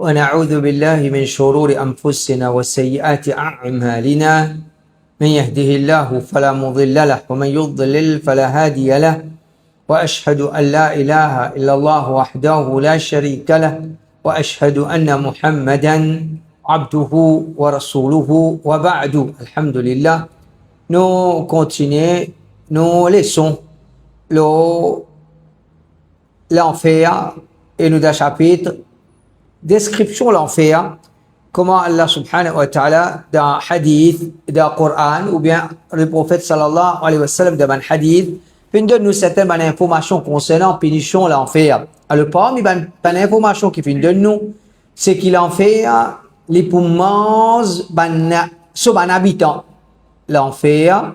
ونعوذ بالله من شرور أنفسنا وسيئات أعمالنا من يهده الله فلا مضل له ومن يضلل فلا هادي له وأشهد أن لا إله إلا الله وحده لا شريك له وأشهد أن محمدا عبده ورسوله وبعد الحمد لله. Nous continuons, nous laissons l'enfer et nous d'un chapitre description de l'enfer, comment Allah subhanahu wa ta'ala dans hadith, dans le Coran ou bien le prophète sallallahu alayhi wa sallam dans un hadith donne nous certaines informations concernant punition de l'enfer. Alors parmi les informations qui donne nous, c'est qu'il l'enfer les poumons sont un habitant. L'enfer,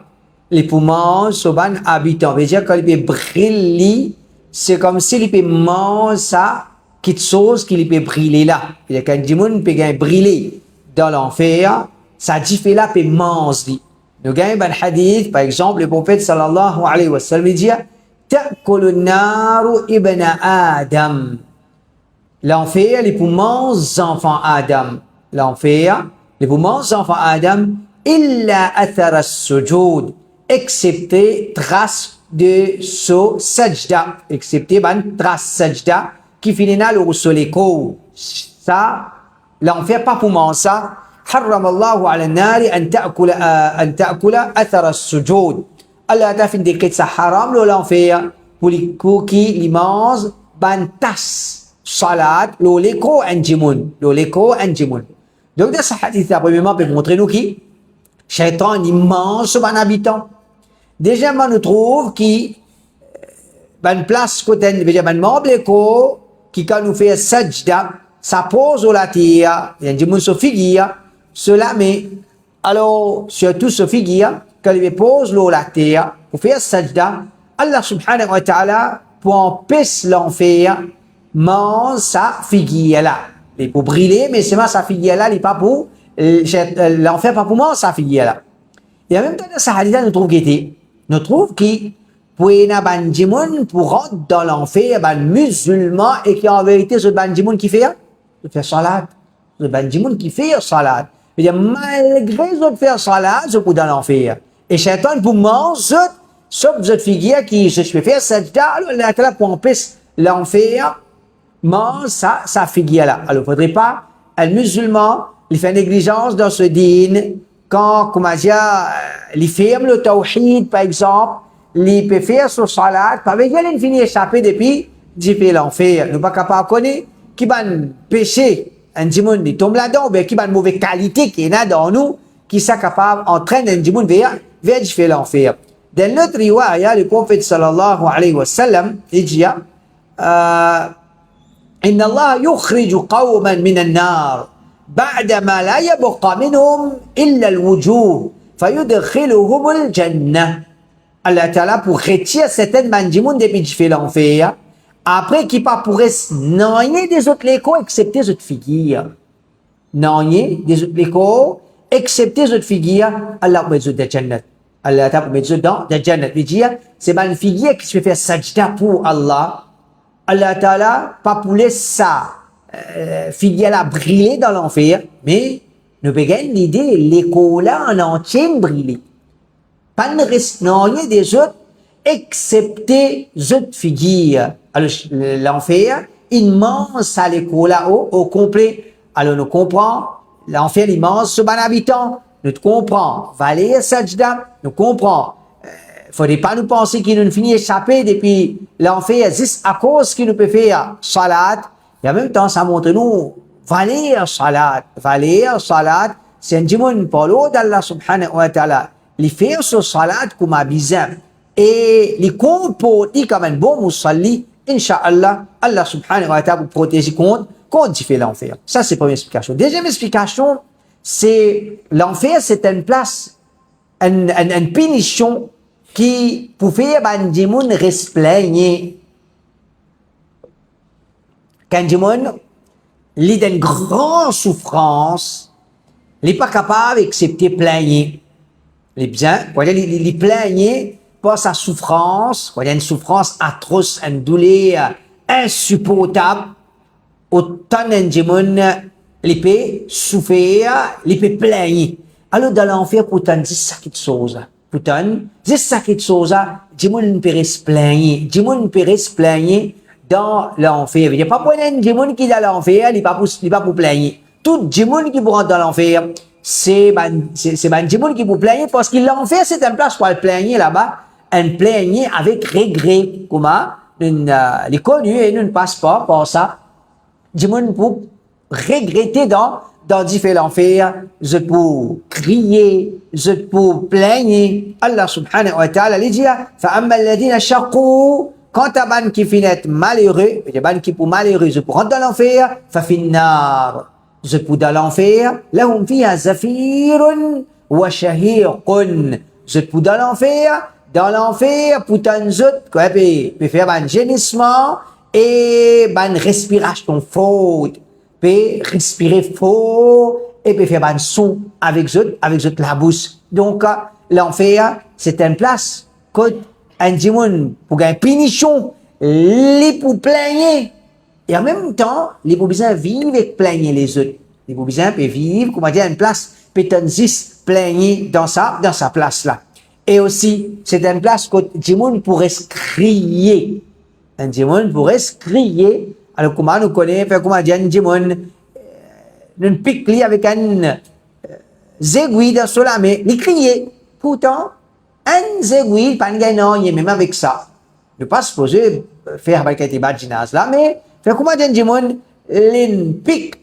les poumons sont un habitant. C'est-à-dire qu'il peut briller, c'est comme s'il peut manger ça, quelque chose qui peut briller là. C'est-à-dire qu'un démon peut briller dans l'enfer, ça dit là peut manger. Nous gagnons un hadith, par exemple, le prophète sallallahu alayhi wa sallam dit ta'kulu naru ibn Adam. L'enfer, les poumons enfants Adam. L'enfer, les poumons enfants Adam, illa athara sujud, excepté trace de ce sajda, excepté ban trace sajda qui finit au soleil. Ça, l'enfer pas pour manger ça. حرم الله على النار أن تأكل أثر السجود. Allah a fait décret ça haram l'enfer pour les qui les mangent ban tas salat l'écho anjimoun donc dans ce hadith là premièrement peut montrer nous qui Shaitan il mange sur un habitant. Deuxièmement nous trouve qui ban place côté déjà ban membre l'écho qui quand nous fait sajda ça pose au la terre anjimoun so figure cela mais alors surtout ce figure quand il pose l'eau la terre pour faire sajda Allah subhanahu wa ta'ala pour empêcher l'enfer mange sa figure là il pour briller mais c'est pas sa figure là il pas pour l'enfer pas pour manger sa figure là et en même temps dans ce hadith nous trouve qui pour un bandimoun pour rentrer dans l'enfer ban musulman et qui en vérité ce bandimoun qui fait salat le bandimoun qui fait salat. Malgré les autres faire salat, je peux dans l'enfer. Et Shaitan pour manger, sauf cette figure qui je peux faire sajda, alors il est là pour empêcher l'enfer, mange sa figure là. Alors il ne faudrait pas, un musulman, il fait négligence dans ce din, quand, comment dire, il ferme le tawhid, par exemple, il peut faire son salat, pas avec il finit échapper depuis, il fait l'enfer. Nous ne sommes pas capables de connaître qui va pécher. Un djimoun il tombe là-dedans, ou bien qui a une mauvaise qualité qui est là dans nous, qui sont capables d'entraîner un djimoun vers l'enfer. Dans notre riwaya, le prophète sallallahu alayhi wa sallam, il dit Inna Allah yukhriju qawman min an-nar ba'da ma la yabqa minhum illa al-wujuh fayudkhiluhum al-jannah. Allah Ta'ala pour retirer certaines man djimoun depuis qu'il fait l'enfer. Après, qui pas pourrait n'ayez des autres léco, excepté cette figure. N'ayez des autres léco, excepté cette figure, Allah va mettre dans Jannat. Allah va mettre dans Jannat. Il dit, c'est pas une figure qui se fait sajda pour Allah. Allah Ta'ala, pas pour laisser ça, figure là briller dans l'enfer, mais nous pouvons l'idée, l'écho là en entier briller. Pas de reste, n'ayez des autres, excepté cette figure. Alors, l'enfer, il mange ça l'école là au complet. Alors, nous comprenons, l'enfer, il mange ce bon habitant. Nous comprenons, valer sajda, nous comprenons. Faudrait pas nous penser qu'il nous finit échapper depuis l'enfer, juste à cause qu'il nous peut faire salat. Et en même temps, ça montre nous, valer salat, c'est un djimoun pour l'eau d'Allah subhanahu wa ta'ala. Il fait ce salat comme un bizarre. Et les comporter comme un bon musalli, Inch'Allah, Allah subhanahu wa ta'ala vous protéger contre il fait l'enfer. Ça, c'est la première explication. Deuxième explication, c'est l'enfer, c'est une place, une punition qui pouvait un djimoun resplenir. Quand djimoun, il est d'une grande souffrance, il n'est pas capable d'accepter plaigner. Il est bien, il plaigner, pas sa souffrance, quand il y a une souffrance atroce, une douleur insupportable, autant d'enjimon, il peut souffrir, il peut plaigner. Alors, dans l'enfer, pourtant, dis ça qui te chose. Pourtant, dis ça qui te chose, Jimon peut se plaigner. Jimon peut se plaigner dans l'enfer. Il n'y a pas de Jimon qui est dans l'enfer, il n'est pas pour plaigner. Tout Jimon qui rentre dans l'enfer, c'est Jimon qui pour plaigner parce que l'enfer, c'est une place pour le plaigner là-bas. Un plaigner avec regret. Comment? Les connus et nous ne passe pas par ça. Jimon pour regretter dans différents enfers, je peux crier, je peux plaigner. Allah subhanahu wa ta'ala lui dit, فَأَمَّا الَّذِينَ شَقُوا quand ta ban qui finit malheureux, les ban qui pour malheureux, je peux rentrer dans l'enfer, فَفِي النَّارِ je peux dans l'enfer, لَهُمْ فِيهَا زَفِيرٌ وَشَهِيقٌ je peux dans l'enfer, pour t'en zut, quoi, peut faire un gémissement et une respiration forte, peut respirer fort et peut faire un son avec la bouche. Donc, l'enfer, c'est une place que un démon pour gagner punition, les pour plaigner. Et en même temps, les pour besoin vivre et plaigner les autres. Les pour besoin peut vivre, comment dire, une place, peut t'en plaigner dans sa place là. Et aussi, c'est une place que Jimoun pourrait se crier. Un Jimoun pourrait se crier. Alors, comment nous connaissons, comment dire, un Jimoun, nous pique avec un aiguille dans la main, il crier. Pourtant, un aiguille, pas un gagnant, il est même avec ça. Ne pas supposer faire avec des badginas là, mais, comment dire, un Jimoun, il pique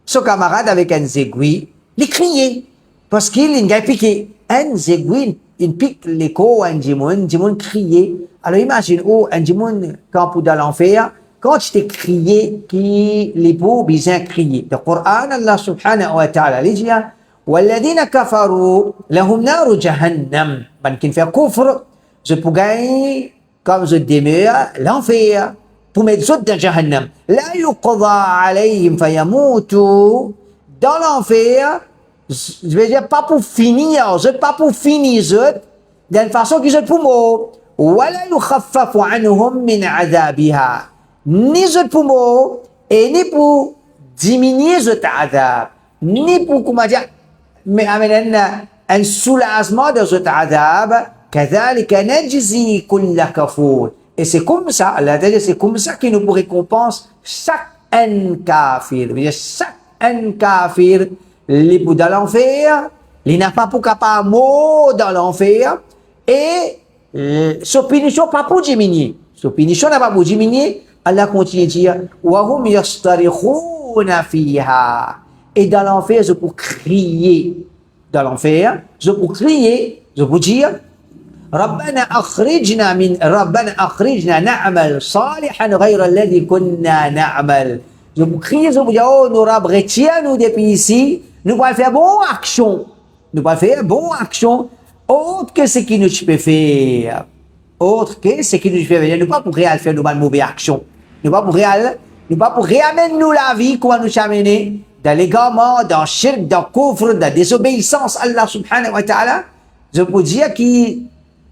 son camarade avec un aiguille, il crier. Parce qu'il a piqué un aiguille. Il pique l'écho à un Jimoun criait. Alors imagine, un Jimoun, quand pour dans l'enfer, quand tu t'es crié, qui les beaux bien crier. Le Coran, Allah subhanahu wa ta'ala, il dit, وَالَّذِينَ كَفَرُوا لَهُمْ نَارُ جَهَنَّمْ ben, qui fait kufr, je peux gagner, comme je demeure, l'enfer, pour mettre autres dans Jahannam. لَا يُقْضَى عَلَيْهِمْ فَيَمُوتُوا dans l'enfer, je vais dire pas pour finir, d'une façon qui je pour mort. وَلَا يُخَفَّفُ عَنْهُمْ مِنْ عَذَابِهَا ni je pour mort, et ni pour diminuer ce adab, ni pour, comment dire, mais amener un soulagement de ce adab, كَذَلِكَ نَجْزِي كُلَّ كَفُورٍ. Et c'est comme ça, Allah dit, c'est comme ça qu'il nous récompense chaque un kafir. Chaque un kafir, les pour dans l'enfer, il n'a pas pour capable mort dans l'enfer, et sa punition pas pour diminuer. Sa punition n'a pas pour diminuer. Allah continue de dire, وَهُمْ يَسْتَرِخُونَ فِيهَا. Et dans l'enfer, je peux crier. Dans l'enfer, je peux crier, je peux dire, ربنا أخرجنا نعمل صالحا غير الذي كنا نعمل. Je peux crier, je peux dire, oh, nous retiens-nous depuis ici, nous allons faire bonne action. Nous allons faire bonne action, autre que ce que nous pouvons faire. Autre que ce que nous pouvons faire. Nous ne pouvons pas faire de mauvaise action. Nous ne pouvons pas réamener nous la vie, comment nous amener dans l'égarement, dans le shirk, dans le couvre, dans la désobéissance à Allah subhanahu wa ta'ala. Je peux dire que,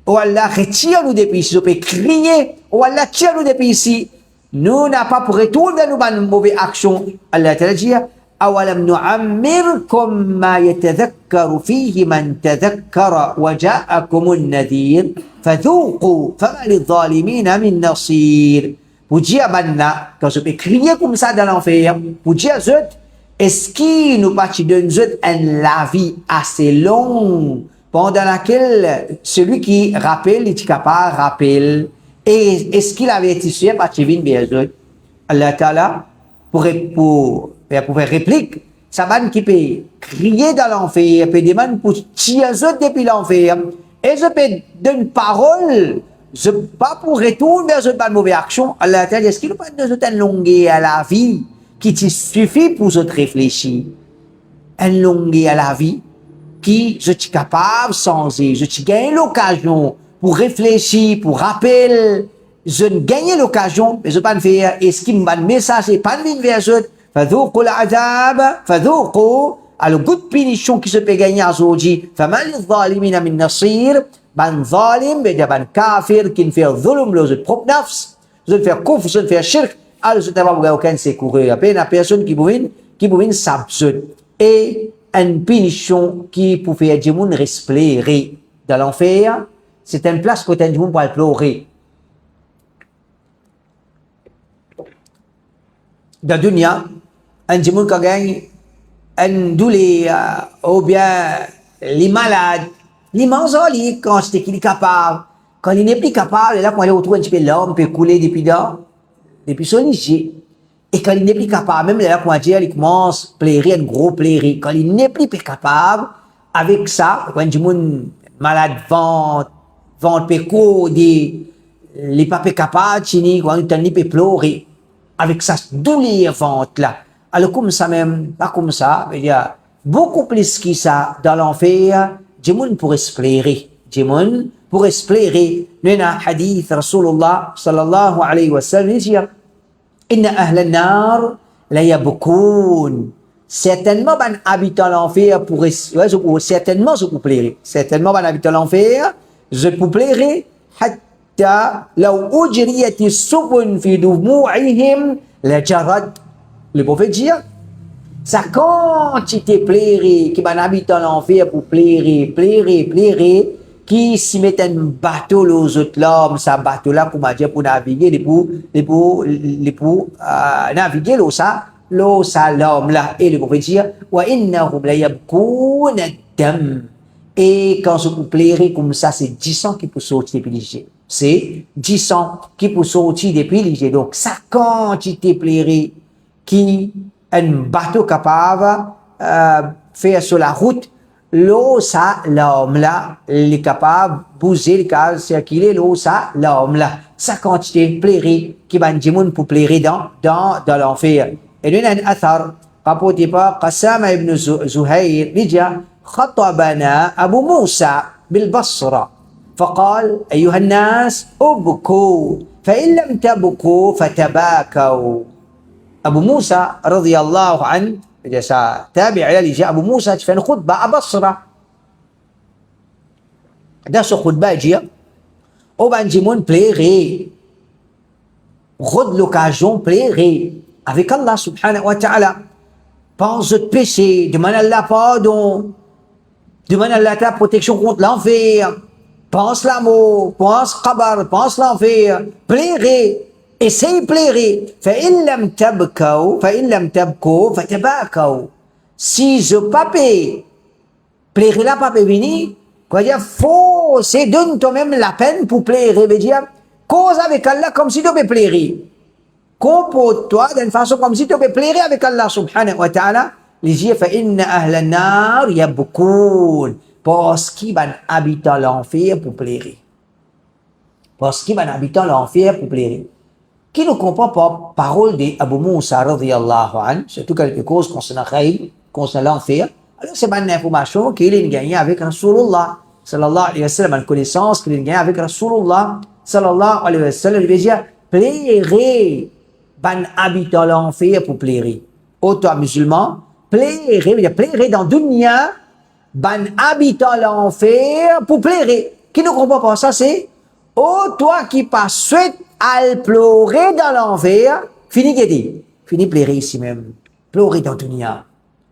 oh Allah, retire-nous depuis ici. Je peux crier, oh Allah, tire-nous depuis ici. Nous n'avons pas pour retourner dans une mauvaise action. Allah ta'ala dit, أَوَلَمْ نُعَمِّرْكُمْ مَا يَتَذَكَّرُ فِيهِ مَنْ تَذَكَّرَ وَجَاءَكُمُ النَّذِيرُ فَذُوقُوا فَمَا لِلظَّالِمِينَ مِنْ نَصِيرٍ. Pour dire maintenant, quand je peux crier comme ça dans l'enfer, pour dire, est-ce qu'il nous partit d'une la vie assez longue pendant laquelle celui qui rappelle, il est capable de rappeler, et est-ce qu'il avait été sûr par Tivin Béazot? Allah Ta'ala, pour réplique, ça va qui peut crier dans l'enfer, peut demander pour tirer depuis l'enfer, et je peux donner une parole, je pas pour retourner vers une mauvaise action. Allah Ta'ala, est-ce qu'il n'y a pas de longueur à la vie qui te suffit pour se réfléchir? Une longueur à la vie qui je suis capable de changer, je suis gagné l'occasion pour réfléchir, pour rappeler, je ne gagne l'occasion, mais je ne peux pas le faire. Et ce qui me donne message, c'est pas de venir vers eux. فذوقوا العذاب فذوقوا على good punition qui se peut gagner aujourd'hui. فما للظالمين من نصير. ban ظالم, ben kafir qui ne fait zulm le propre nafs, je ne fais kufr, je ne fais shirk, alors je n'ai pas aucun secours. Après, la personne qui bouvine s'absout. Et une punition qui peut faire des gens respirer dans l'enfer, c'est une place que les gens peuvent pleurer. Dans le dunya, un gens qui gagne un douleur ou bien les malades, les manzoli quand c'est qu'il est capable, quand il n'est plus capable, là quand il retrouve un petit peu l'homme peut couler depuis son lit. Et quand il n'est plus capable, même là quand il commence à pleurer, un gros pleurer, quand il n'est plus capable, avec ça, quand il est malade, ventre péco, les pas capables, quand il peut pleurer, avec sa douleur ventre là. Alors comme ça même, pas comme ça, il y a beaucoup plus que ça dans l'enfer, des gens pourraient se pleurer. Des gens pourraient se pleurer. Nous avons un hadith, Rasulullah sallallahu alayhi wa sallam, dit Inna ahla nar la yabkoun. Certainement, ben habitant l'enfer pourrait, certainement je vous plairai. Certainement, ben habitant l'enfer, je vous plairai. Hatta law ujriyati subun fi dumu'ihim la jarat. Le prophète dit, sa quantité plairait, qui ben habitant l'enfer pour plairer, qui s'y met un bateau aux autres l'homme, ça bateau là pour naviguer, pour naviguer l'eau ça l'homme là. Et le prophète dit, wa innahum la yabkoun ad-dam. Et quand je vous plairai comme ça, c'est 10 ans qui peut sortir depuis l'IG. C'est 10 ans qui peut sortir depuis l'IG. Donc, sa quantité plairait qui un bateau capable faire sur la route, l'eau ça l'homme là, il est capable bouger, il est capable circuler l'eau ça l'homme là. Sa quantité plairait qui va nous pour plairer dans l'enfer. Et nous avons un athar rapporté par Qassam ibn Zuhayr, il dit خطبنا أبو موسى بالبصرة فقال أيها الناس أبكوا فإن لم تبكوا فتباكوا. Abu Musa radhiyallahu anhu, dia sa tabi' ali ja Abu Musa في خطبة à Basra. Dans ce khutbah dia au banjimoun plairait, rod l'occasion plairait avec Allah subhanahu wa ta'ala. Pense de péché, demande à Allah pardon, demande à Allah ta protection contre l'enfer, pense l'amour, pense qabar, pense l'enfer, plairait. Essaye plairer. فإن لم تبكوا فتباكوا. Si je pape plairer là pape vini, quoi dire faut c'est donne toi-même la peine pour plairer, veut dire cause avec Allah comme si tu peux plairer. Comporte-toi d'une façon comme si tu peux plairer avec Allah subhanahu wa ta'ala. Les dire فإن أهل النار يبكون. Parce qu'ils vont habiter l'enfer pour plairer. Parce qu'ils vont habiter l'enfer pour plairer. Qui ne comprend pas parole d'Abu Musa radhiyallahu anhu, surtout quelque chose concernant Khaïb, concernant l'enfer, alors c'est une information qu'il a gagnée avec Rasulullah sallallahu alayhi wa sallam, une connaissance qu'il a gagnée avec Rasulullah sallallahu alayhi wa sallam. Il veut dire, plairer, ban habitant l'enfer pour plairer. Autant musulman, plairer dans dunya, ban habitant l'enfer pour plairer. Qui ne comprend pas ça, c'est, oh, toi qui passes suite à pleurer dans l'enfer, fini guédi, fini pleurer ici même, pleurer dans dunya,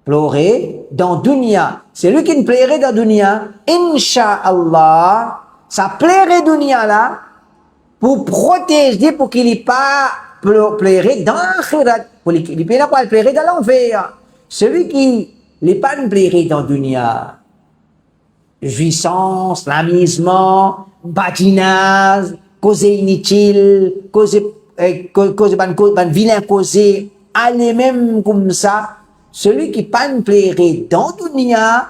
pleurer dans dunya. C'est lui qui ne plairait dans dunya, Inch'Allah, ça plairait dunya là, pour protéger, pour qu'il n'ait pas pleurer dans l'akhirat, pour qu'il n'ait pas pleurer dans l'enfer. Celui qui n'est pas pleurer dans dunya, jouissance, l'amusement, badinage, cause inutile, cause ban vilain causé, aller même comme ça, celui qui pas plairait dans dunya,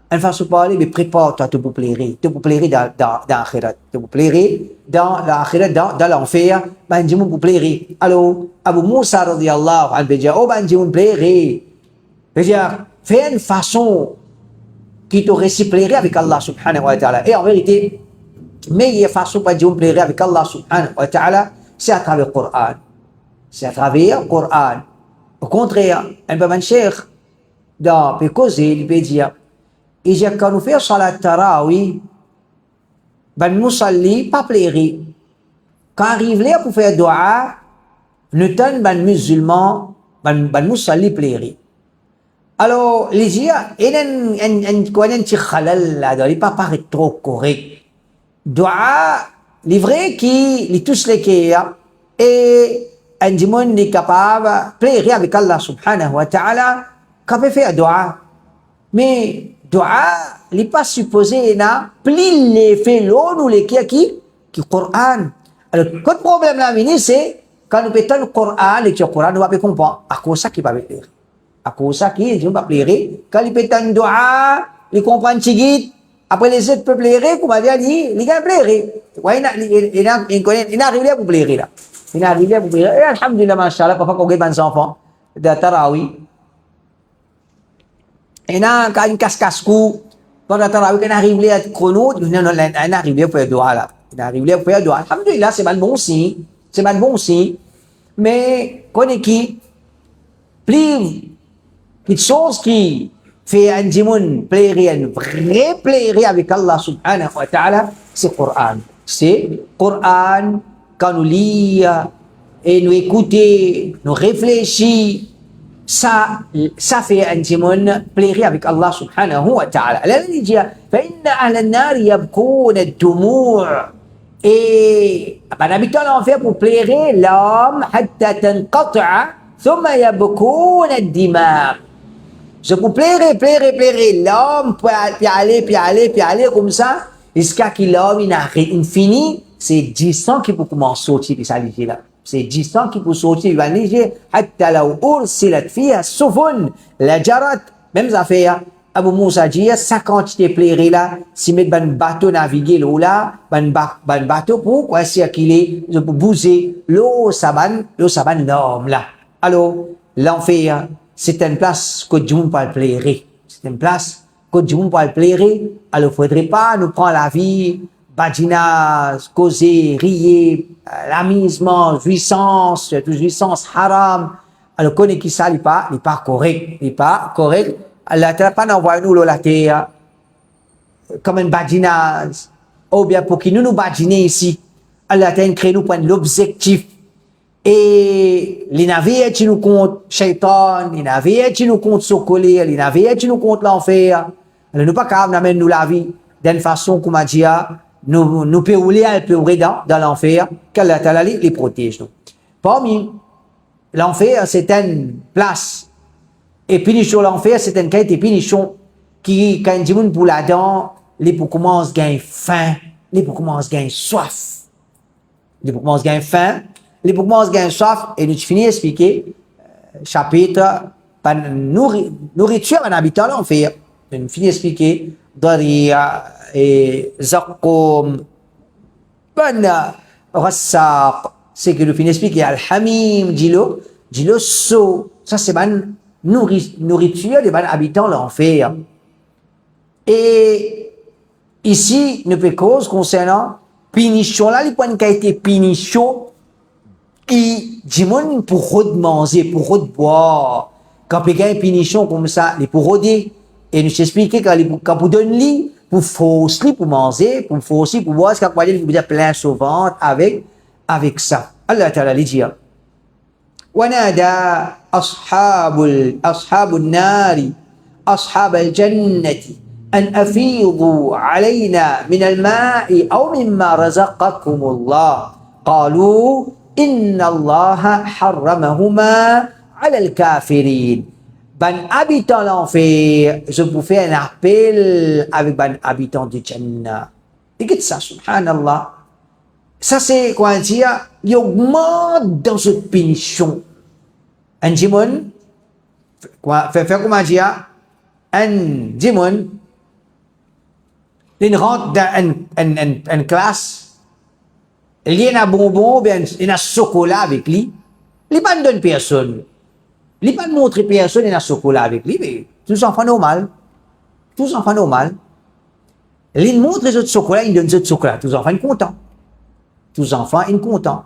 elle va se parler, mais prépare-toi, tu peux plairer dans l'akhirat, tu peux plairer dans l'akhirat, dans l'enfer, ben dis-moi pour plairer. Alors, Abu Musa radhiyallahu anhu, dit, oh ben dis-moi plairer. C'est-à-dire, fais une façon qui te réciplairait avec Allah subhanahu wa ta'ala. Et en vérité, meilleure façon pour dire plaire avec Allah subhanahu wa ta'ala, c'est à travers le Coran. C'est à travers le Coran. Au contraire, un peu de cheikh, dans le causer, il peut dire, et j'ai quand nous faisons salat tarawih, ben musalli, pas plairer. Quand arrive là pour faire dua, nous tan ban musulman, ban musalli plairi. Alors, les gens, ils connaissent un khalal là, il pas paraît trop correct. Dua, les vrais qui, les tous les qui, et un dimon est capable de plaire avec Allah subhanahu wa ta'ala, capable de faire dua. Mais, dua, il n'est pas supposé, na, pli les faits l'on ou les qui Coran. Alors, le problème là, c'est, quand nous pétons le Coran, le Coran, nous va pas comprendre. À cause ça qui va plaire. À cause ça qui, je ne vais pas plaire. Quand il pétons le dua, il comprend chigit. Après les autres peuvent plaire, comme on dit, il va plaire. Ouais, il arrive à vous plaire là. Il arrive à vous plaire. Et alhamdulillah, mashallah, parfois qu'on gagne des enfants de Tarawi. Et là, quand il casse-casse-cou, pendant Tarawi, quand il arrive à être chrono, il arrive à faire dua là. Il arrive à faire dua. Alhamdulillah, c'est pas bon signe. C'est pas bon signe. Mais, qu'on est qui? Plus, quelque chose qui fait un djimoun plaire, un vrai plaire avec Allah subhanahu wa ta'ala, c'est le Coran. C'est le Coran, quand nous lisons et nous écoutons, nous réfléchissons, ça fait un djimoun plaire avec Allah subhanahu wa ta'ala. Alors, il dit, فَإِنَّ أَهْلَ النَّارِ يَبْكُونَ الدُّمُوعِ. Et un habitant l'enfer pour plaire l'homme حتى تنقطع ثم يبكون الدماء. Je pour plaire l'homme puis aller comme ça jusqu'à que l'homme il finit, c'est 10 ans qui peut commencer sortir de sa ligne là. C'est 10 ans qui peut sortir de la ligne حتى لو أرسلت فيها السفن لجرت. Même affaire. Abu Moussa dit, 50 te plaire là, si mettre ban bateau naviguer là, ban bateau pour quoi circuler, pour bouger l'eau saban l'homme là. Alors, l'enfer, c'est une place que Dieu peut plaire. C'est une place que Dieu peut plaire. Alors, faudrait pas nous prendre la vie, badinage, causer, rire, l'amusement, jouissance haram. Alors, connaît qui ça, il n'est pas correct. Allah t'a pas envoyé nous la terre comme un badinage ou bien pour que nous badiner ici. Allah t'a créé nous pour l'objectif. Et les navires qui nous comptent shaitan, les navires qui nous comptent socoler, les navires qui nous comptent l'enfer. Alors nous pas capable d'amener nous la vie d'une façon comme a dit nous peut rouler dans l'enfer qu'Allah Ta'ala les protège nous. Parmi l'enfer, c'est une place. Et punition l'enfer, c'est une qualité de punition qui, quand il dit pour la dent, les pour commencer à gagner faim, les pour commencer à gagner soif. Les pour commencer à gagner faim, les pour commencer à gagner soif, et nous finissons d'expliquer, chapitre, par nourriture en habitant l'enfer. Nous finissons d'expliquer, Daria et Zaqqum, Rassaq, c'est que nous finissons d'expliquer, Al-Hamim, dis-le, so, ça c'est ban nourriture des habitants l'enfer. Et ici, nous faisons cause concernant punition là, les points qui a été punition, qui dit pour manger, pour boire. Quand il y a une punition comme ça, les pour roder. Et nous expliquer quand vous donnez lit, pour force pour manger, pour force pour boire, c'est quand vous dire plein souvent avec ça. Allah Ta'ala dit dire. ونادى أصحاب النار أصحاب الجنة أن أفيضوا علينا من الماء أو مما رزقكم الله قالوا إن الله حرمهما على الكافرين. Ban habitant l'enfer, je vous fais un appel avec ban habitant du Jannah. Écoute ça, subhanallah. Ça c'est quoi dire, il augmente dans cette punition. Un dimon, faire comment dire, un dimon, il rentre dans une classe, il y a un bonbon, il y a un chocolat avec lui, il pas donne personne, il pas montre personne, il y a un chocolat avec lui, mais tous enfants normal, il montre les autres chocolats, il donne les autres chocolats, tous enfants contents. Tous les enfants sont contents.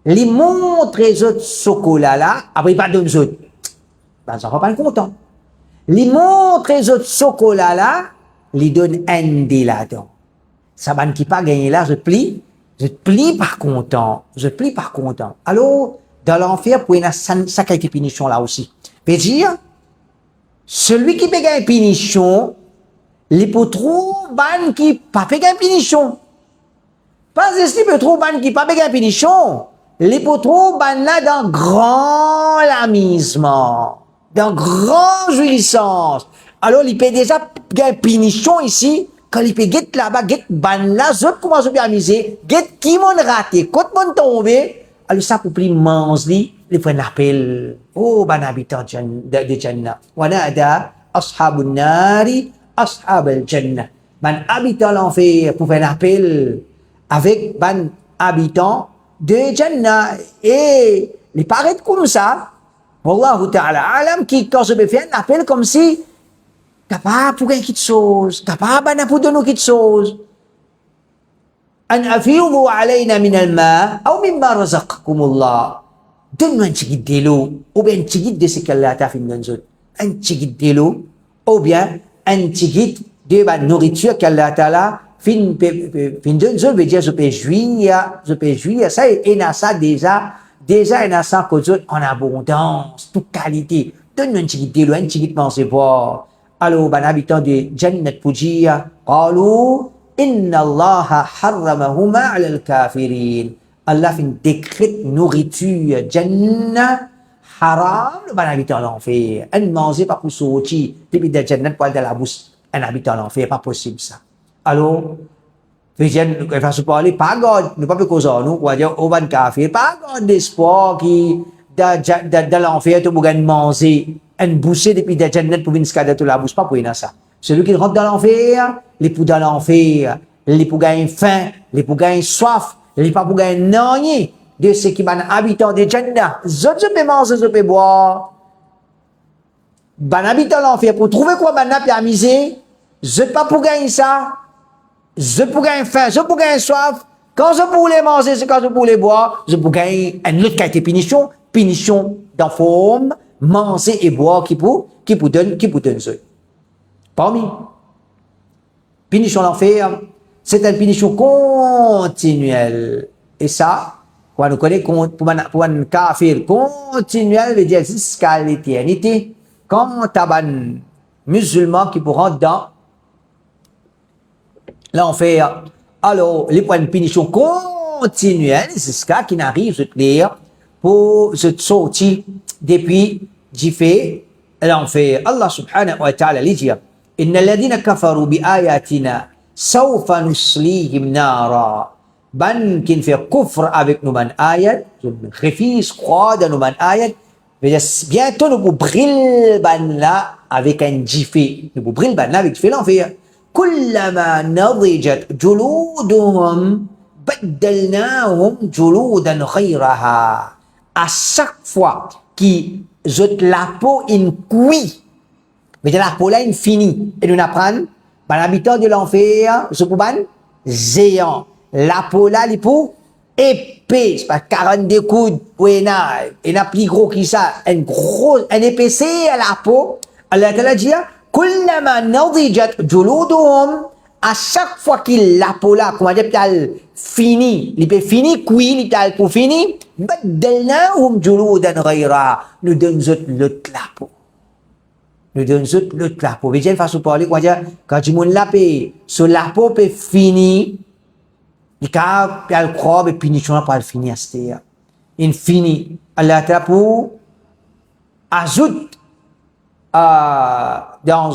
Les montrent les autres chocolats là, après ils pas donnent les autres. Les enfants pas contents. Les montrent les autres chocolats là, les donnent un des là-dedans. Ça va qui pas gagner là, je plie par content. Alors, dans l'enfer pour une ça qui a été punition là aussi. Veut dire, celui qui peut gagner punition, il peut trop ban qui pas peut gagner punition. Pas si peut trop ban qui pas peut gagner punition, il peut trop ban là dans grand lamisement, dans grand jouissance. Alors, il peut déjà gagner punition ici, quand il peut get là-bas, get ban là, zot commence à bien amuser, get qui m'ont raté, quand m'ont tombé, alors ça pour plus manger, il faut un appel. Oh, ban habitant de Jannah. Wanada ashabun nari ashab al-Jannah. Ban habitant l'enfer pour faire un appel avec ban habitant de Jannah. Et il paraît comme ça, Wallahu ta'ala alam, qui quand je vais faire un appel comme si, capable pour quelque chose, capable pour donner quelque chose. An afidu alayna min al-ma ou mimma razaqakumullah. Donne-nous un petit guide de l'eau, ou bien un petit guide de ce qu'Allah t'a fait dans zone. Un petit guide de l'eau, ou bien un petit guide de la nourriture qu'Allah t'a fait dans zone, veut dire, je peux jouir, ça, et n'a ça déjà, il n'a ça en abondance, toute qualité. Donne-nous un petit guide de l'eau, un petit guide de manger boire. Alors, ben, habitant de Jannat pour dire, قالوا إن الله حرمهما على الكافرين. Allah fait un décret de nourriture, Jannah, haram, le bon habitant l'enfer. Un manger pas pour sortir, depuis de Jannah, pour aller dans la bouche, un habitant l'enfer, pas possible ça. Alors, il faut se parler, pas God, nous pas plus cause nous, quoi dire, au ban kafir, pas God d'espoir qui, dans l'enfer, tu peux manger, un boucher depuis de Jannah pour venir se la bouche, pas pour y ça. Celui qui rentre dans l'enfer, les pour dans l'enfer, les pour gagner faim, les pour gagner soif, les pas pour gagner rien de ceux qui sont habitants de Jannah. Je peux manger, je peux boire. Ban habitant l'enfer, pour trouver quoi ban puis amuser, je pas pour gagner ça, je pour gagner faim, je pour gagner soif. Quand je pour les manger, c'est quand je pour les boire, je pour gagner une autre qualité punition dans forme, manger et boire qui pour donne ça. Parmi punition l'enfer, c'est une punition continuelle. Et ça, quand on connaît pour un kafir continuel, veut dire jusqu'à l'éternité. Quand tu as un musulman qui pour rentrer dans l'enfer, alors, les points de punition continuelle, c'est ce cas qui n'arrive, à dire, pour se sortir depuis du fait l'enfer. Allah subhanahu wa ta'ala dit, Inna alladhina kafaru bi ayatina sawfa nuslihim nara. Ban qui fait kufr avec nous ban ayat, refuse croire dans nous ban ayat, bientôt nous brûler ban là avec un jiffé, nous brûler ban là avec jiffé l'enfer. كلما نضجت جلودهم بدلناهم جلودا غيرها. À chaque fois qui jette la peau in cuit, mais la peau là in fini, et nous apprenons, ben l'habitant de l'enfer, ce pouban géant, la peau là il pour épais, c'est pas 42 coudes, ou il a plus gros que ça, un épaisseur à la peau, Allah t'a dit, كلما نضجت جلودهم, à chaque fois qu'il la peau là, comment dire, fini, il peut fini, cuit, il pour fini, بدلناهم جلودا غيرها, nous donnons l'autre la peau. Nous donnons l'autre la peau. Vous voyez, façon de parler, comment dire, quand tu montes la paix, sur la peau peut fini, il peut le croire, mais punition pas le finir à cette heure. Infini. Allah t'a pour ajoute dans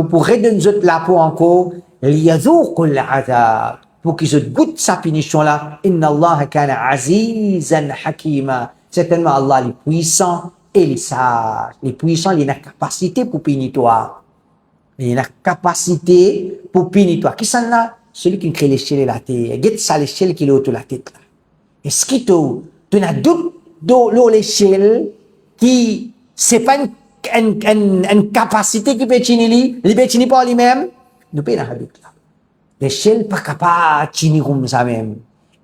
pour redonner la peau encore, liyadhuqu al-'adhab, pour qu'ils se goûtent sa punition là. Inna Allah kana azizan hakima. Certainement Allah est puissant et il est sage. Les puissants, il a une capacité pour punir toi. Il a une capacité pour punir toi. Qui sont là? Celui qui crée l'échelle et la terre. Get ça l'échelle qui est autour de la tête là. Est-ce que tu as doute de l'échelle qui c'est pas une capacité qui peut tenir il peut tenir par lui-même, nous peut dans doute là. L'échelle pas capable de tenir comme ça même.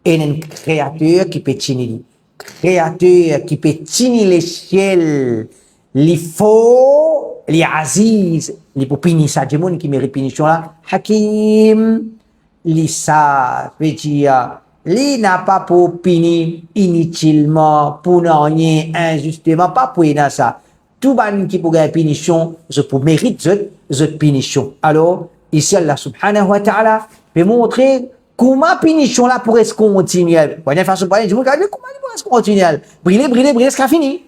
Et un créateur qui peut tenir, créateur qui peut tenir l'échelle, il faut, il est aziz, il peut punir ça, des gens qui méritent punition là, hakim, il sage, veut dire, Li n'a pas pour punir inutilement, pour rien, injustement, pas pour ça. Tout ban qui pourrait punition, je pour mérite cette punition. Alors, ici, Allah subhanahu wa ta'ala peut montrer comment punition là pourrait se continuer. Pour une façon, comment il pourrait se continuer. Briller, ce qu'a fini.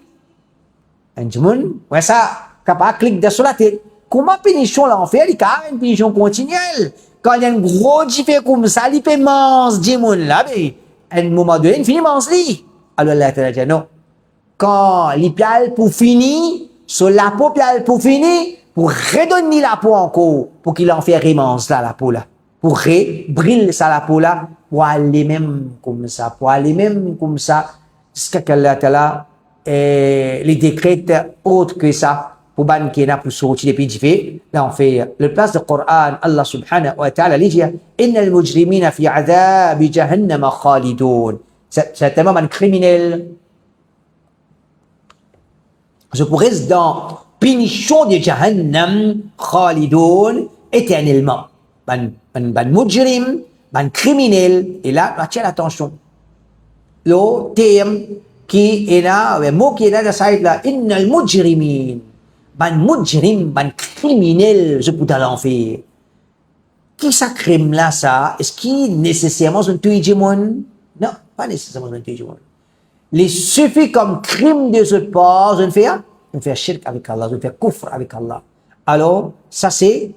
Un monde, ouais, ça, capable clic de sur la tête. Comment punition là, on fait, il y a une punition continuelle. Quand il y a une grosse différence comme ça, il peut manger du monde là, mais à un moment donné, il finit manger. Alors Allah t'a dit non. Quand il piale pour finir, sur la peau piale pour finir, pour redonner la peau encore, pour qu'il en fait remange là, la peau là. Pour briller ça la peau là, pour aller même comme ça, jusqu'à qu'Allah Ta'ala les décrète autre que ça. Pour ban qui n'a pour sortir depuis fait là on fait le place du Coran Allah subhanahu wa ta'ala dit inna al-mujrimina fi 'adhab jahannam khalidun c'est tellement un criminel je pourrais dans punition de jahannam khalidun éternellement ban mujrim ban criminel et là attention attention le thème qui est là le mot qui est là de ça là inna al-mujrimin ban mujrim, ban criminel, je peux aller en faire. Qui ça crime là, ça? Est-ce qu'il nécessairement sont tués du monde? Non, pas nécessairement sont tués du monde. Il suffit comme crime de ce part, je ne fais shirk avec Allah, je ne fais kufr avec Allah. Alors, ça c'est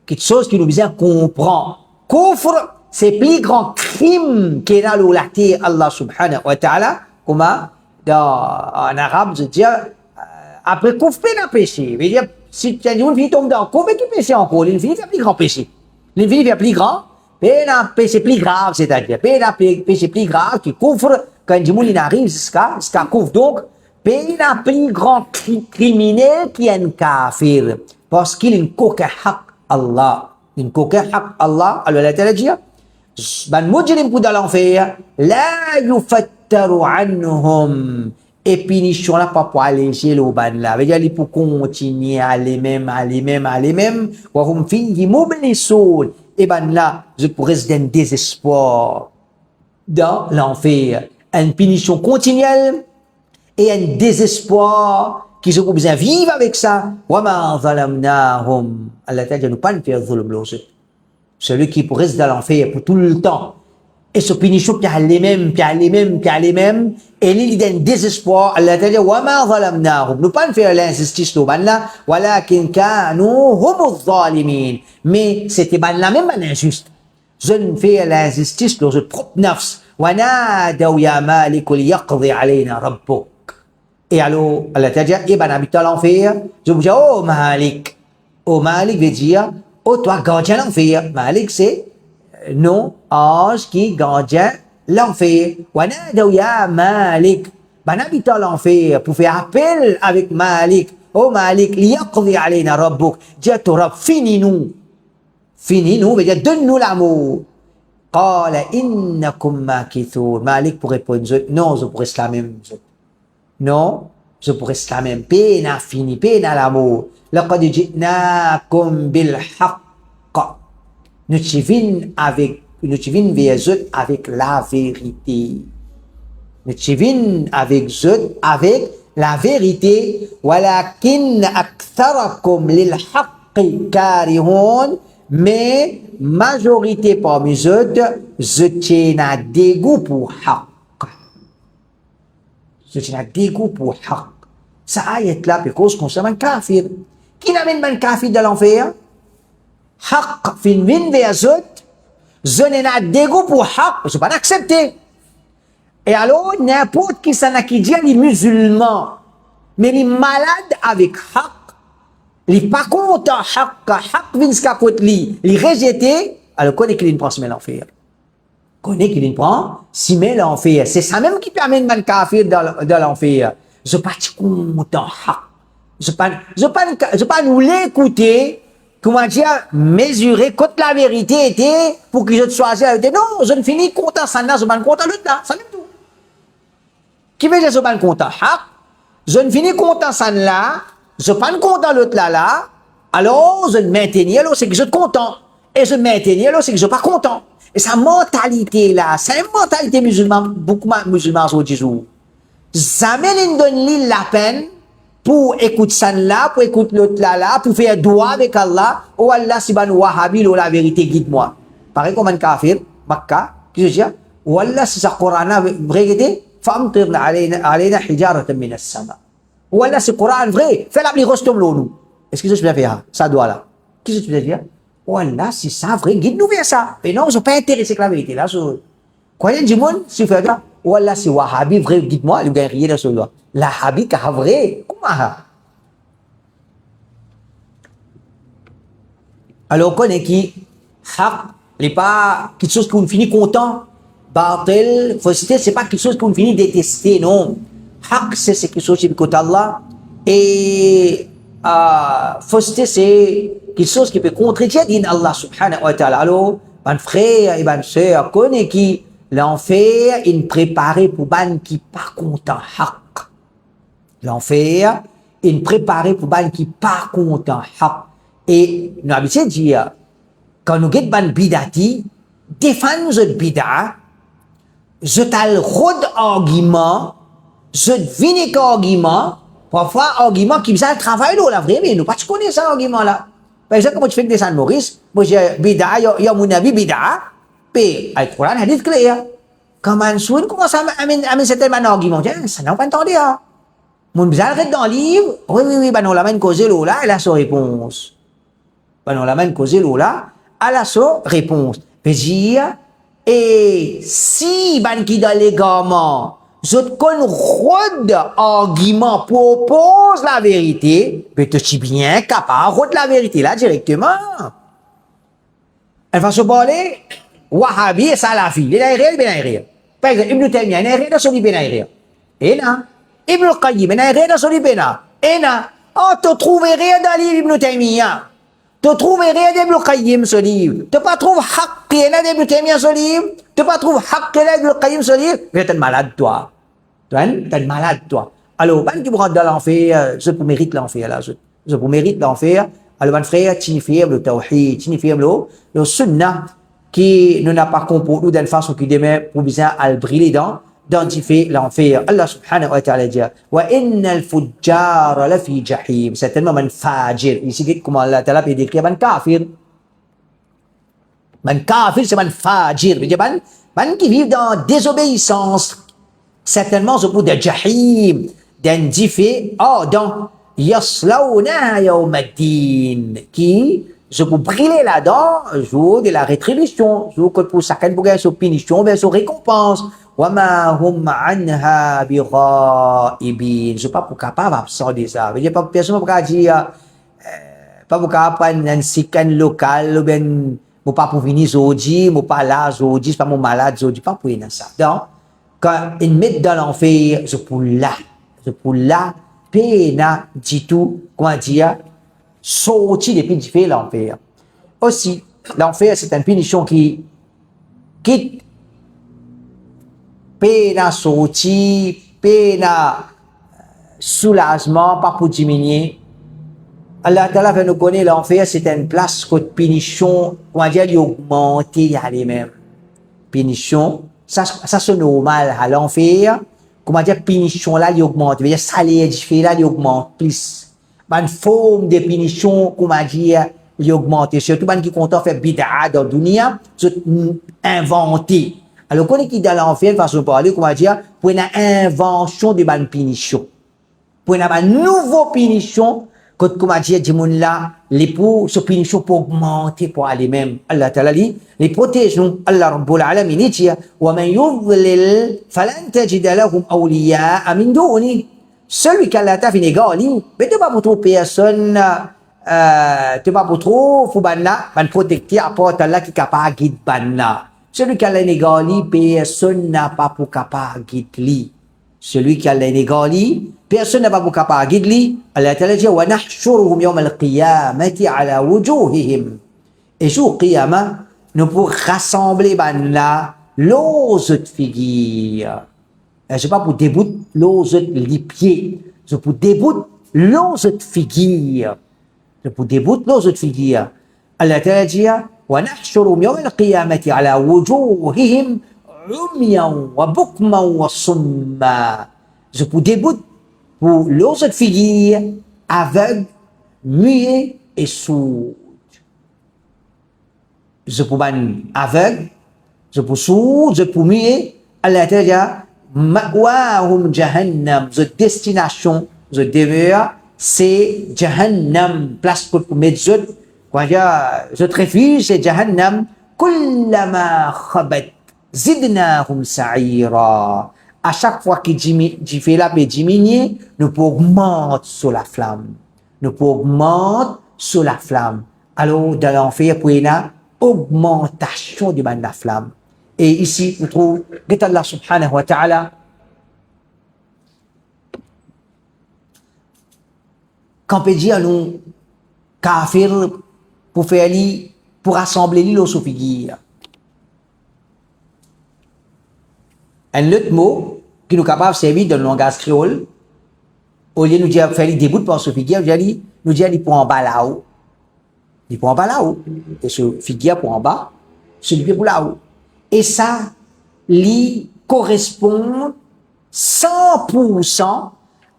quelque chose qui nous besoin comprendre. Kufr, c'est plus grand crime qu'il y a là, Allah subhanahu wa ta'ala, comme en arabe, je dis, après qu'on fait un péché, veut dire, si tu as une fille tombe dans le coup, mais qui péché encore, une fille fait plus grand péché. Une fille fait plus grand, mais un péché plus grave, c'est-à-dire, un péché plus grave qui couvre, quand du monde arrive jusqu'à couvre. Donc, un plus grand criminel qui est un kafir, parce qu'il a une coquille haq Allah. Une coquille haq Allah, alors la télé dit, ban mujrim pour dans l'enfer, la yufattaru anhum. Et punition là pas pour alléger le ban là veut dire il pour continuer à aller même wa hum fihi mublisun et ban là je pourrais être dans désespoir dans l'enfer une punition continuelle et un désespoir qui se besoin vivre avec ça wa ma zalamnahum Allah t'a dit nous pas faire zulm celui qui pourrait rester dans l'enfer pour tout le temps. Et ce punition qui allait même, et il y a un désespoir, Allah t'a dit, wa ma zalamnahum, nous pas faire l'injustice, nous, ban là, walakin kanu humu zalimin. Mais c'était ban là même injuste. Je ne fais l'injustice dans notre propre nafs. Wa nadaw ya malik liyaqdi alayna rabbuk. Et alors, Allah t'a dit, eh ben, habitant l'enfer, je vous dis, oh Malik. Oh Malik veut dire, oh toi, gardien l'enfer. Malik, c'est, non, ange qui gardien l'enfer. Wanadaw ya Malik. Ben habitant l'enfer pour faire appel avec Malik. Oh Malik, liyaqdi alayna rabbuk. Dis à ton Rabb, finis-nous. Finis-nous, veut dire donne-nous l'amour. Qala innakum makithun. Malik pour répondre, non, je pourrais la même. Non, je pourrais la même. Peine à fini, peine à l'amour. Laqad ji'nakum bil haqq. Nous venons vers eux avec la vérité. Nous venons avec eux avec la vérité. Walakin aktharakum lil haqqi karihun. Mais majorité parmi eux, je tiens à dégoût pour haqq. Je tiens à dégoût pour haqq. Ça ayat là parce qu'on s'amène kafir. Qui n'amène un kafir de l'enfer? Haqq fin vin vers eux, je n'ai pas dégoût pour haqq, je ne peux pas l'accepter. Et alors, n'importe qui s'en a qui dit les musulmans, mais les malades avec haqq, les pas contents haqq vin ska côté li, les rejeter, alors connaît qu'il prend semelle l'enfer. Connaît qu'il prend semelle l'enfer. C'est ça même qui permet de kafir dans l'enfer. Je ne suis pas content haqq. Je ne pas nous l'écouter. Comment dire, mesurer quand la vérité était pour que je te choisisse la vérité. Non, je ne finis content ça là, je ne suis pas content l'autre là, ça même tout. Qui veut dire je ne suis pas content? Je ne finis content ça là, je ne suis pas content l'autre là, alors je ne maintiens alors c'est que je suis content. Et je maintiens alors c'est que je ne suis pas content. Et sa mentalité là, c'est une mentalité musulmane, beaucoup de musulmans aujourd'hui. Jamais ils ne donnent la peine pour écouter ça là, pour écouter l'autre là, pour faire droit avec Allah. Oh Allah, si ban wahabi, la vérité, guide-moi. Pareil comme un kafir, Makkah, qui se dit, oh Allah, si ça Coran a vérité, فأمطر علينا حجارة من السماء. Oh Allah, c'est Coran vrai, fais la plus comme l'eau. Est-ce que je peux faire ça doit là? Qu'est-ce que tu veux dire? Oh Allah, si ça vrai, guide-nous vers ça. Mais non, je ne suis pas intéressé avec la vérité là. Croyez du monde, si vous faites ça, oh Allah, c'est wahabi vrai, guide-moi, il n'y a rien dans ce là. La habit qui est vrai, comment? Alors, on connaît qui, haq, n'est pas quelque chose qu'on finit content. Batil, fausseté, c'est pas quelque chose qu'on finit détester, non. Haq, c'est quelque chose qui est côté Allah. Et fausseté, c'est quelque chose qui peut contredire Allah subhanahu wa ta'ala. Alors, mon frère et ma soeur, connaît qui, l'enfer, il préparé pour ban qui pas content, haq. L'enfer, il préparé pour ban qui pas content, haq. Et nous avons dit, quand nous avons ban bidati, défendre notre bida, je t'ai rôde argument, je devine argument, parfois argument qui faisait le travail là, vrai, mais nous pas connaissons ça argument là. Par exemple, quand tu fais des San Maurice, moi j'ai bida, il y a mon avis bida, puis le Coran hadith clair. Quand Mansour commence à amener certains arguments, ça n'a pas entendu. Mon bizarre dans le livre, oui, ben on l'amène causer là, elle a sa réponse. Ben on l'amène causer là, elle a sa réponse. Veut dire, et si ben qui dans les gamins, je te connais argument propose la vérité, mais tu es bien capable de la vérité là directement. Elle va se parler, Wahhabi et Salafi, les Naïriens, les Naïriens. Par exemple, Ibn Taymiyyah, il y a rien dans son livre Naïrien. Et là, Ibn Qayyim, il y a rien dans son livre. Et là, oh, tu trouves rien dans le livre Ibn Taymiyyah. Tu trouves rien d'Ibn Qayyim ce livre. Tu pas trouves haqq d'Ibn Taymiyyah ce livre. Tu pas trouves haqq d'Ibn Qayyim ce livre. Mais t'es malade, toi. T'es malade, toi. Alors, ben qui me rentre dans l'enfer, je peux mériter l'enfer, là. Je peux mériter l'enfer. Alors, mon frère, tu fais le tawhid, tu fais le sunnah, qui ne n'a pas composé d'une façon qui demeure pour bien à briller dans l'enfer. Allah subhanahu wa ta'ala dit, wa innal fujjar la fi jahim. C'est tellement man fajir. Ici, comment Allah ta'ala peut décrire man kafir. Man kafir, c'est man fajir. Man qui vit dans désobéissance. Certainement, ce bout de jahim, d'un diffé, dans yaslawna yawmaddin, qui, je peux briller là-dedans, jour de la rétribution, jour que pour chacun pour gagner sa punition, bien sa récompense. Wama hum anha bighaibin. Je suis pas pour capable d'absent de ça. Je pas personne pour dire pas pour capable d'un sikan local ou bien pas pour venir aujourd'hui, pas là aujourd'hui, pas mon malade aujourd'hui, pas pour y ça. Donc quand ils mettent dans l'enfer, je pour là, pena dit tout, comment dire, sorti depuis du fait l'enfer. Aussi, l'enfer c'est une punition qui quitte pena sorti, pena soulagement, pas pour diminuer. Allah Ta'ala fait nous connaître l'enfer, c'est une place que punition, comment dire, il augmente à lui-même. Punition, ça c'est normal à l'enfer. Comment dire, punition là, il augmente. Il veut dire, salaire du fait là, il augmente plus. Une forme de punition, comment dire, il augmente. Surtout, qui compte faire bid'a dans le dunia, c'est inventé. Alors, quand on est dans l'enfer, façon de parler, comment dire, pour une invention de bonne punition. Pour une nouvelle punition, quand, comment dire, du monde là, l'époux, cette punition pour augmenter pour aller-même. Allah Ta'ala dit, les protégeons, Allah Rabbul Alamin dit, وَمَنْ يُضْلِلْ فَلَنْ تَجِدَ لَهُمْ أَوْلِيَاءَ مِنْ دُونِهِ. Celui qui Allah t'a fait négali, mais tu pas pour trop personne, tu pas pour trop, faut banna, ban protecter, apporte Allah qui est capable de guider banna. Celui qui a l'énégali, personne n'a pas pour capable de guider. Celui qui a l'énégali, personne n'a pas pour capable de guider. Allah Ta'ala dit, wa nahshuruhum yawm al-qiyamati ala wujuhihim. Et jour qiyamah, nous pourrons rassembler banna l'autre figure. Je pas pour débout l'autre les pieds. Je pour débout l'autre figure. Je pour débout l'autre figure. Allah Ta'ala dit, ونحشرهم يوم القيامة على وجوههم عميا وبكما وصما. Je vous déboute pour leurs autres figures aveugles, muets et sourds. Je pour aveugle, je pour sourd, je pour muet. Allah te dit, ma'wahum jahannam, the destination, the demeure, c'est Jahannam, place pour mettre je te réfugie, c'est Jahannam, kullama khabat, zidnahum sa'ira. À chaque fois que j'ai fait la paix diminuer, nous pouvons augmenter sur la flamme. Nous pouvons augmenter sur la flamme. Alors, dans l'enfer, pour une augmentation de la flamme. Et ici, nous trouvons que Allah subhanahu wa ta'ala, quand on peut dire nous, kafir, pour faire pour rassembler l'île aux figures. Un autre mot qui nous est capable de servir dans le langage créole, au lieu de nous dire faire des bouts pour ce figure, nous dire pour en bas là-haut. Il pour en bas là-haut. Et ce figure pour en bas, celui pour là-haut. Et ça, lui correspond 100%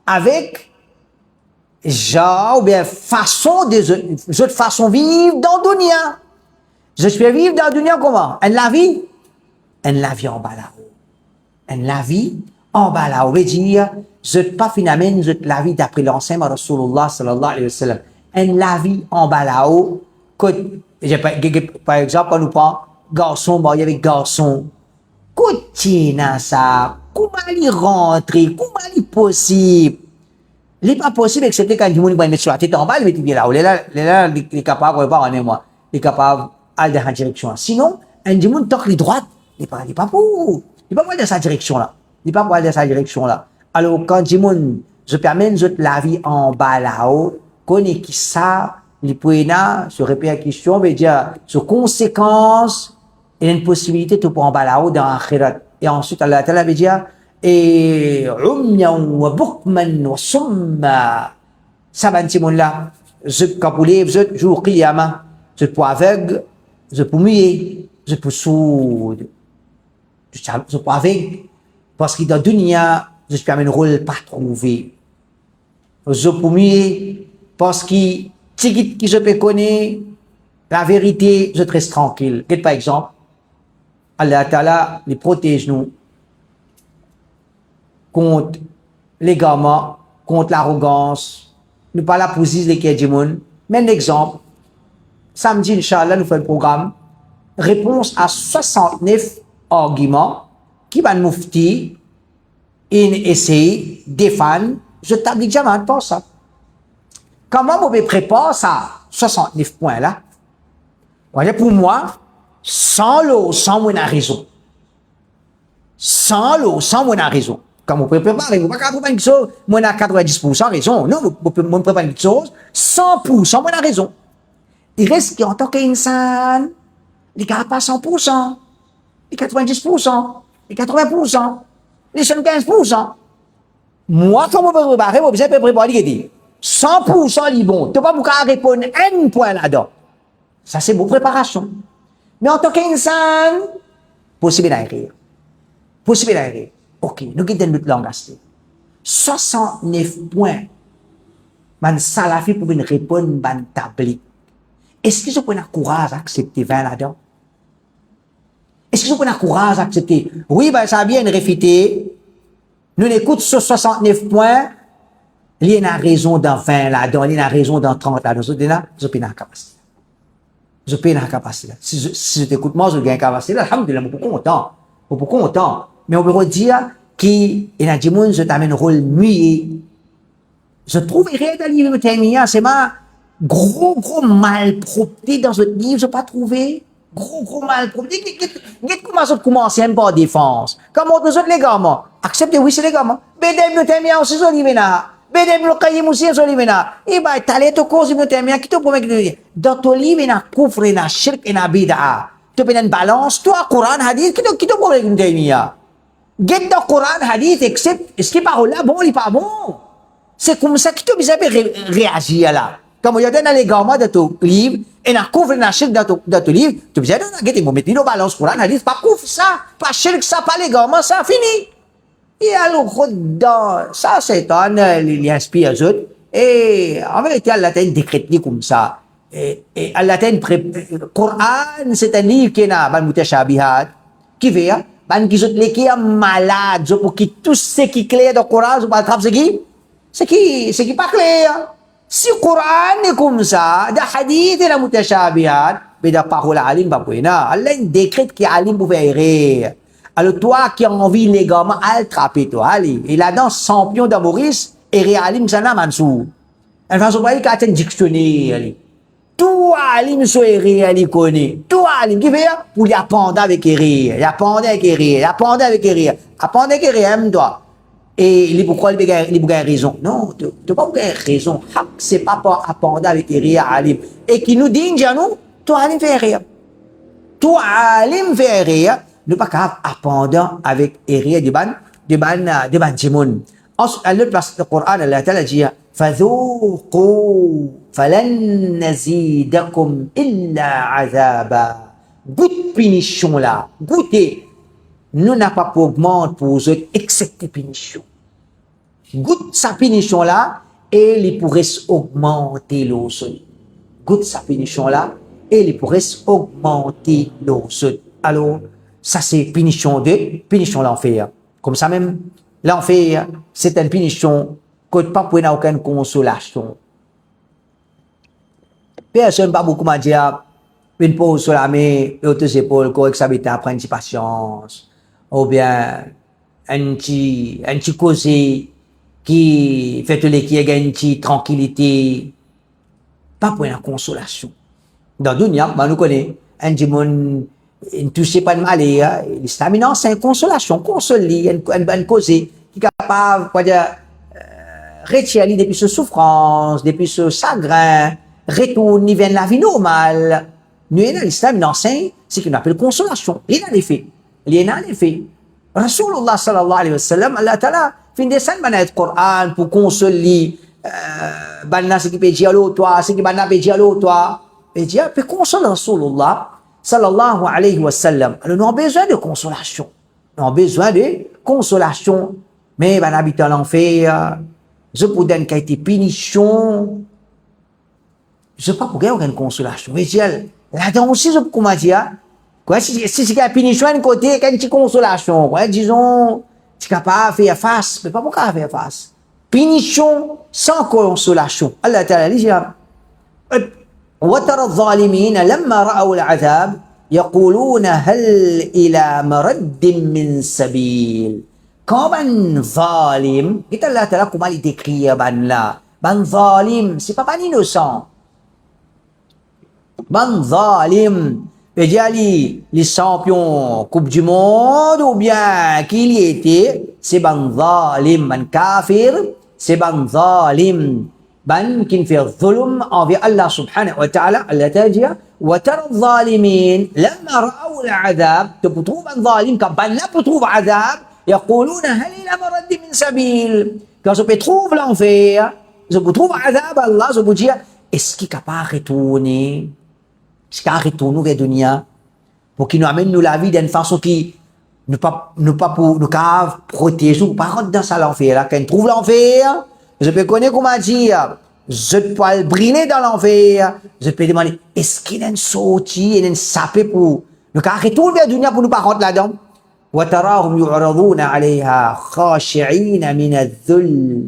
avec genre, ou bien façon des autres façons de vivre dans le dunya. Je peux vivre dans le dunya comment? La vie en bas là-haut. La vie en bas là-haut. On veut dire, je ne pas finalement la vie d'après l'enseignement de Rasulullah sallallahu alayhi wa sallam. La vie en bas là-haut. Par exemple, quand nous parlons garçon marié avec garçon. Qu'est-ce ça? Comment il rentre? Comment il est possible? Il n'est pas possible excepté quand il mettre sur la tête en bas, il met bien là. Il est capable de pas en moi. Il est capable d'aller dans la direction. Sinon, un monde tant qu'il est droit, il n'est pas pour. Il n'est pas pour aller dans sa direction là. Il n'est pas pour aller dans sa direction là. Alors, quand je permets la vie en bas là-haut, connaît qui ça, les poénas, se répercussions, veut dire, sur conséquence, il y a une possibilité de pour en bas là-haut dans l'akhirat. Et ensuite, Allah Ta'ala veut dire, et umyan wa bukman wa summa. Ça va dire là, je capouler, je jour qiyama, je pour aveugle, je pour muet, je pour sourd. Je pour aveugle, parce que dans le dunya, je permets un rôle pas trouvé. Je pour muet, parce que qui je peux connaître la vérité, je reste tranquille. Par exemple, Allah Ta'ala les protège nous contre l'égarement, contre l'arrogance. Nous pas là pour dire les du monde. Mais un exemple, samedi, Inch'Allah, nous faisons un programme, réponse à 69 arguments qui va nous faire essayer, défendre, je t'applique jamais pour ça. Comment on peut préparer ça, 69 points là? Pour moi, sans l'eau, sans mon raison. Sans l'eau, sans mon raison. Comme on peut préparer, vous ne pouvez pas préparer une chose, moi on a 90% raison. Non, vous pouvez préparer une chose, 100% moi on a raison. Il reste qu'en tant qu'insan, les gars pas 100%, les 90%, les 80%, les 75%. Moi, comme on peut préparer, vous pouvez préparer 100% les bons. Tu ne peux pas répondre un point là-dedans. Ça, c'est vos préparations. Mais en tant qu'insan, possible d'arriver. Possible d'arriver. Ok, nous quittons notre langage. 69 points. Man salafi pour une répondre ban tabli. Est-ce que je peux avoir courage d'accepter 20 là-dedans? Est-ce que je peux avoir courage d'accepter? Oui, ben, ça a bien réfuté. Nous écoutons sur 69 points. Il y a raison dans 20 là-dedans, il y a raison dans 30 là-dedans. Je peux avoir capacité. Je peux avoir capacité. Si je t'écoute, moi, je gagne capacité. Alhamdulillah, je suis content. Je suis content. Mais on peut dire qu'il y a des gens qui t'amènent un rôle muet. Je trouve qu'il y a des livres de c'est ma gros malpropreté dans ce livre, je n'ai pas trouvé. Gros malpropreté. Comment ça commence par défense? Comment les autres légalement? Acceptez, oui, c'est légalement. Bedem le Taymiyya aussi, c'est l'ivena. Bedem le Qayyim aussi, c'est l'ivena. Et bien, t'as to cause de Taymiyya, qui te promet que dans ton livre, il y a kufr, il y a shirk, il y a bid'a. Tu peux une balance, toi, Coran, hadith, qui te promet que Taymiyya? Get dans Coran, hadith, excepte, est-ce qu'il parle là, bon, il n'est pas bon? C'est comme ça que tu peux réagir là. Comme il y a dans les gamins de ton livre, Et na couvre na shirk dans ton livre, tu besoin de gagner mon métier, balance Coran, hadith, pas couvre ça, pas shirk ça, pas légalement, ça, fini. Et alors, ça, c'est il inspire les autres. Et en vérité, Allah t'a décrété comme ça. Et Allah t'a le Coran, c'est un livre qui est dans le mutashabihat, qui veut, ban qui est malade, pour qui tout ce qui est clair dans le Coran, c'est qui pas clair. Si le Coran est comme ça, le hadith est dans le mutashabihat, mais la parole alim pas pour Allah décrète qu'il alim pour faire. Alors toi qui as envie légalement à attraper toi, allez. Et là-dedans, champion de Maurice, et réalim ça n'a mansou. Elle va se voir qu'il y a un dictionnaire, allez. Tout alim soit réalim connaît. Tout alim qui fait pour y apprendre avec rire. Y apprendre avec rire. Y apprendre avec rire. Apprendre avec rire, aime toi. Et il est pourquoi il a raison. Non, tu n'as pas raison. C'est pas pour apprendre avec rire alim. Et qui nous dit, nous, toi alim fait rire. Toi alim fait rire. Ne pas capable apprendre avec rire de ban Timon. À l'autre place du Coran, Allah Ta'ala dit فَذُوقُوا فَلَنْ نَزِيدَكُمْ إِلَّا عَذَابًا. Goûte punition là, goûtez. Nous n'a pas pour augmenter pour vous autres, excepté punition. Goûte sa punition là, et il pourrait augmenter l'eau. Goûte sa punition là, et il pourrait augmenter l'eau. Alors, ça c'est punition l'enfer. Comme ça même, l'enfer, c'est une punition que pas pour aucune consolation. Personne pas beaucoup m'a dit, une pause sur la main, l'autre épaule, correct, ça va prendre une patience. Ou bien, un petit causé qui fait les qui a une petite tranquillité. Pas pour une consolation. Dans le dunya, nous connaissons, un petit monde, ne touchez pas de malheur, l'islam, non, c'est une consolation, consoler, une cause qui est capable, quoi dire, retirer depuis ce souffrance, depuis ce chagrin, retourner vers la vie normale. Nous, l'islam, il enseigne ce qu'on appelle consolation. Il y a l'effet. Il y a l'effet. Rasulullah sallallahu alayhi wa sallam, Allah ta'ala, fin descend le Coran pour consoler, banna ce qui peut dire à l'autre, ce qui banna peut dire à l'autre, et dire, peut consoler Rasulullah sallallahu alayhi wa sallam. Alors, nous avons besoin de consolation. Nous avons besoin de consolation. Mais, ben, habitant l'enfer, je peux donner qu'il y a été punition. Je ne sais pas pour qu'il y ait une consolation. Mais, là-dedans aussi, je peux dire, quoi, si il y a une punition d'un côté, il y a une consolation. Quoi, disons, tu es capable de faire face, mais pas pour faire face. Punition sans consolation. Allah Ta'ala dit, وترى الظالمين لما رأوا العذاب يقولون هل إلى مرد من سبيل. Quand ban zalim, kita Allah Ta'ala comment il décrit ban là. Ban zalim, c'est pas ban innocent. Ban zalim, les champions Coupe du Monde ou bien qui y était, c'est ban zalim, ban kafir, c'est ban zalim. ban qui fait zulm envers Allah subhanahu wa ta'ala. Allah Ta'ala dit وَتَرَى الظَّالِمِينَ لَمَّا رَأَوْا الْعَذَابِ. Tu peux trouver un zalim quand ban là peut trouver azab. يقولون هل إلى مرد من سبيل. Quand je peux trouver l'enfer, je peux trouver azab Allah, je peux dire est-ce qu'il est capable de retourner, est-ce qu'il est retourner vers la dunya pour qu'il nous amène nous la vie d'une façon qui ne pas pour nous protéger ou pas rentrer dans ça l'enfer là. Quand il trouve l'enfer, je peux connaître comment dire, je peux le brûler dans l'enfer, je peux demander est-ce qu'il y a une sortie, il y a une sapée pour nous retourner vers la dunya pour nous pas rentrer là-dedans. وَتَرَاهُمْ يُعْرَضُونَ عَلَيْهَا خَاشِعِينَ مِنَ الذُّلِّ.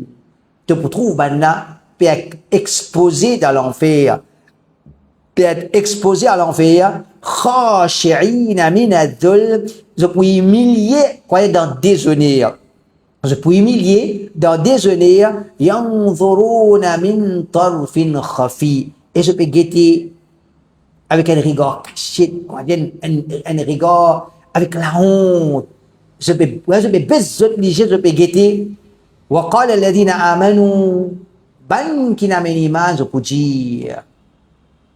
Tu peux trouver maintenant peut être exposé dans l'enfer, peut être exposé à l'enfer, خَاشِعِينَ مِنَ الذُّلِّ. Je peux humilier, croyez dans déshonneur. Je peux humilier dans déshonneur. يَنْظُرُونَ مِنْ طَرْفٍ خَفِي. Et je peux guetter avec un regard caché, un regard avec la honte. Je peux obliger, je peux guetter. وقال الذين آمنوا ban qui n'a pas iman, je peux dire.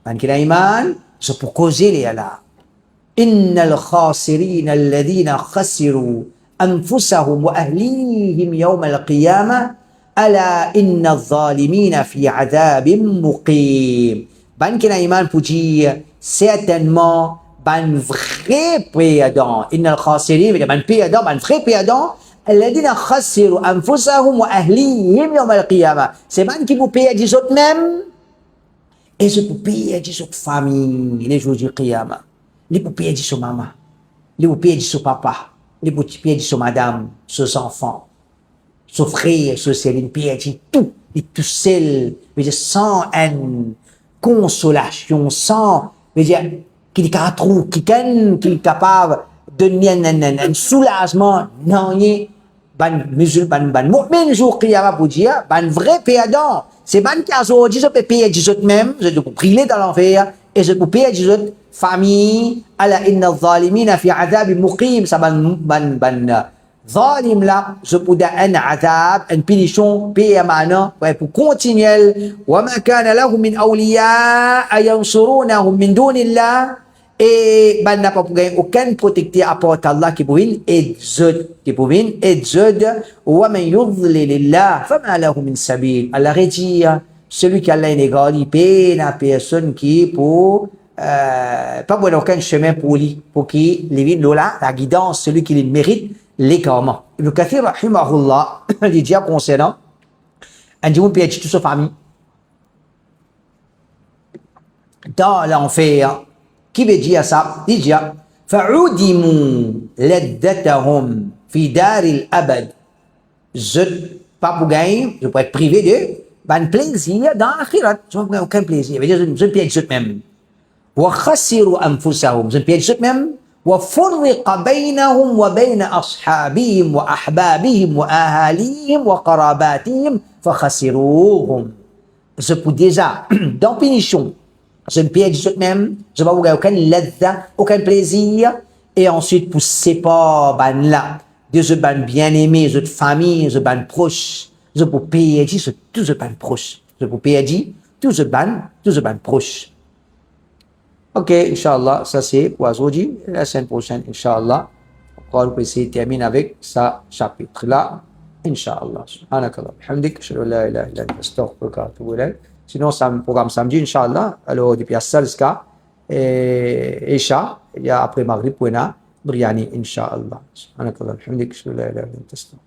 Ban qui n'a iman, je peux causer les là. إن الخاسرين الذين خسروا أنفسهم وأهليهم يوم القيامة ألا إن الظالمين في عذاب مقيم. ban qui n'a iman pour dire certainement ban vrai perdant innal khasirin ban perdant ban vrai perdant alladina khasiru anfusahum wa ahlihim yawm al-qiyamah c'est ban qui vous paye des autres même et je peux payer des autres familles les jours du qiyamah les pour payer des maman les pour payer des papa les pour payer des madame ses enfants ses frères ses sœurs les payer tout et tout seul mais sans haine consolation sans mais dire qu'il est capable qu'il est capable de donner un soulagement non ban musulman ban mu'min jour qiyamah pour dire ban vrai perdant c'est ban qui a dit je peux payer des autres même je peux brûler dans l'enfer et je peux payer des autres famille ala inna adh-dhalimina fi adhab muqim ça ban zalim là je peux dar un adhab une punition permanent pour continuel wa ma kana lahum min awliya yansurunahum min dunillah et ban n'a pas pour gagner aucun protecteur à part Allah qui pouvait aider wa man yudlilillah fama lahu min sabil Allah redit celui qui Allah égalité la personne qui pour pas bon aucun chemin pour lui pour qu'il livre là la guidance celui qui le mérite l'égarement Ibn Kathir rahimahullah dit dire concernant un dieu peut toute sa famille dans l'enfer qui veut dire ça il dit فعدموا لذتهم في دار الأبد je pas pour gagner je peux être privé de ban plaisir dans l'akhirat je n'ai aucun plaisir je ne peux être même وخسروا أنفسهم je ne peux être même وفرق بينهم وبين أصحابهم وأحبابهم وأهاليهم وقراباتهم فخسروهم je peux déjà dans punition je ne peux être même je ne vais aucun ladha aucun plaisir et ensuite pour séparer ban là de ce ban bien-aimé de famille de ban proche je peux payer tout ce ban proche je peux payer tout ce ban proche. Ok, Inch'Allah, ça c'est pour aujourd'hui. La semaine prochaine, Inch'Allah, on va essayer de terminer avec ce chapitre-là. Inch'Allah. Subhanakallah. Hamdik, je la ilaha illa anta astaghfiruka wa atubu ilayk. Sinon, c'est un programme samedi, Inch'Allah. Alors, depuis Assal jusqu'à Isha, il y a après Maghrib, pour une Briani, Inch'Allah. Subhanakallah. Hamdik, je la ilaha illa anta astaghfiruka.